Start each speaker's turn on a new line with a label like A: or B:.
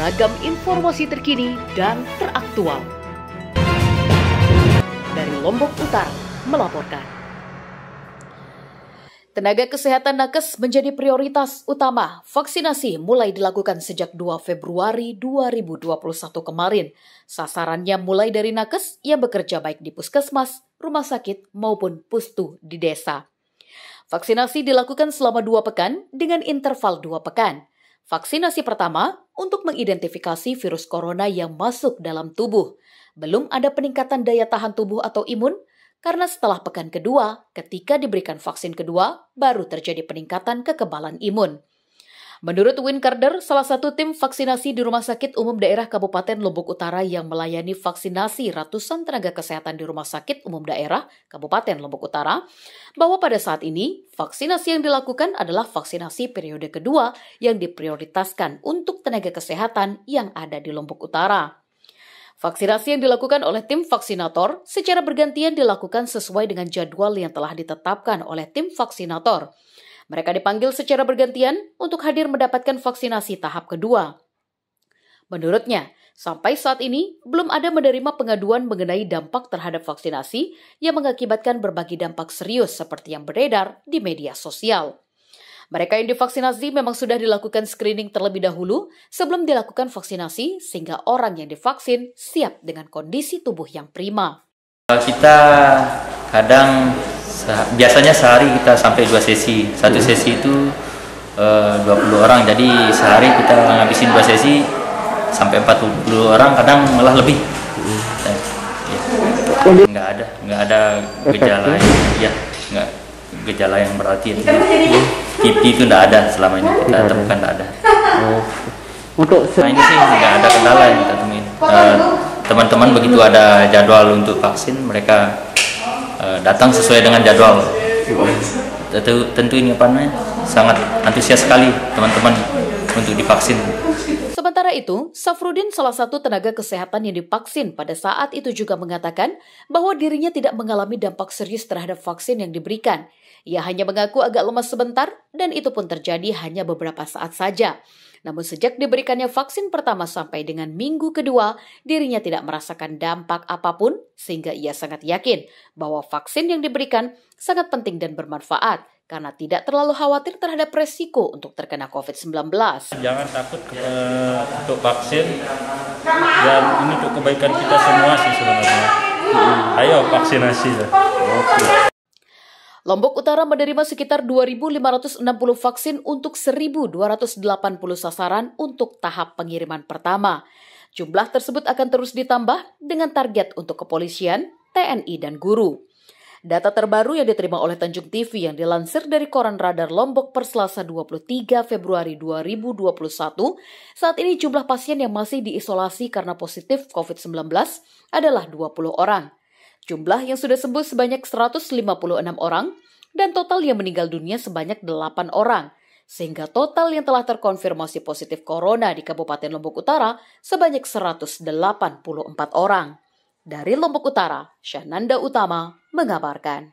A: beragam informasi terkini dan teraktual. Dari Lombok Utara melaporkan. Tenaga kesehatan nakes menjadi prioritas utama. Vaksinasi mulai dilakukan sejak 2 Februari 2021 kemarin. Sasarannya mulai dari nakes yang bekerja baik di puskesmas, rumah sakit, maupun pustu di desa. Vaksinasi dilakukan selama 2 pekan dengan interval 2 pekan. Vaksinasi pertama untuk mengidentifikasi virus corona yang masuk dalam tubuh. Belum ada peningkatan daya tahan tubuh atau imun, karena setelah pekan kedua, ketika diberikan vaksin kedua, baru terjadi peningkatan kekebalan imun. Menurut Win Carder, salah satu tim vaksinasi di Rumah Sakit Umum Daerah Kabupaten Lombok Utara yang melayani vaksinasi ratusan tenaga kesehatan di Rumah Sakit Umum Daerah Kabupaten Lombok Utara, bahwa pada saat ini, vaksinasi yang dilakukan adalah vaksinasi periode kedua yang diprioritaskan untuk tenaga kesehatan yang ada di Lombok Utara. Vaksinasi yang dilakukan oleh tim vaksinator secara bergantian dilakukan sesuai dengan jadwal yang telah ditetapkan oleh tim vaksinator. Mereka dipanggil secara bergantian untuk hadir mendapatkan vaksinasi tahap kedua. Menurutnya, sampai saat ini belum ada menerima pengaduan mengenai dampak terhadap vaksinasi yang mengakibatkan berbagai dampak serius seperti yang beredar di media sosial. Mereka yang divaksinasi memang sudah dilakukan screening terlebih dahulu sebelum dilakukan vaksinasi sehingga orang yang divaksin siap dengan kondisi tubuh yang prima.
B: Kita kadang biasanya sehari kita sampai 2 sesi. Satu sesi itu 20 orang. Jadi sehari kita ngabisin 2 sesi sampai 40 orang, kadang malah lebih. Nggak ada gejala gejala yang berarti. Kipi itu nggak ada selama ini, kita temukan nggak ada. Nah ini sih nggak ada kendala yang kita temuin. Teman-teman begitu ada jadwal untuk vaksin, mereka datang sesuai dengan jadwal. Tentu ini sangat antusias sekali teman-teman untuk divaksin.
A: Sementara itu, Safrudin, salah satu tenaga kesehatan yang divaksin pada saat itu juga mengatakan bahwa dirinya tidak mengalami dampak serius terhadap vaksin yang diberikan. Ia hanya mengaku agak lemas sebentar dan itu pun terjadi hanya beberapa saat saja. Namun sejak diberikannya vaksin pertama sampai dengan minggu kedua, dirinya tidak merasakan dampak apapun sehingga ia sangat yakin bahwa vaksin yang diberikan sangat penting dan bermanfaat karena tidak terlalu khawatir terhadap resiko untuk terkena COVID-19.
C: Jangan takut untuk vaksin, dan ini untuk kebaikan kita semua sih sebenarnya. Ayo vaksinasi.
A: Lombok Utara menerima sekitar 2.560 vaksin untuk 1.280 sasaran untuk tahap pengiriman pertama. Jumlah tersebut akan terus ditambah dengan target untuk kepolisian, TNI, dan guru. Data terbaru yang diterima oleh Tanjung TV yang dilansir dari Koran Radar Lombok per Selasa 23 Februari 2021, saat ini jumlah pasien yang masih diisolasi karena positif COVID-19 adalah 20 orang. Jumlah yang sudah sembuh sebanyak 156 orang dan total yang meninggal dunia sebanyak 8 orang. Sehingga total yang telah terkonfirmasi positif corona di Kabupaten Lombok Utara sebanyak 184 orang. Dari Lombok Utara, Syahnanda Utama mengabarkan.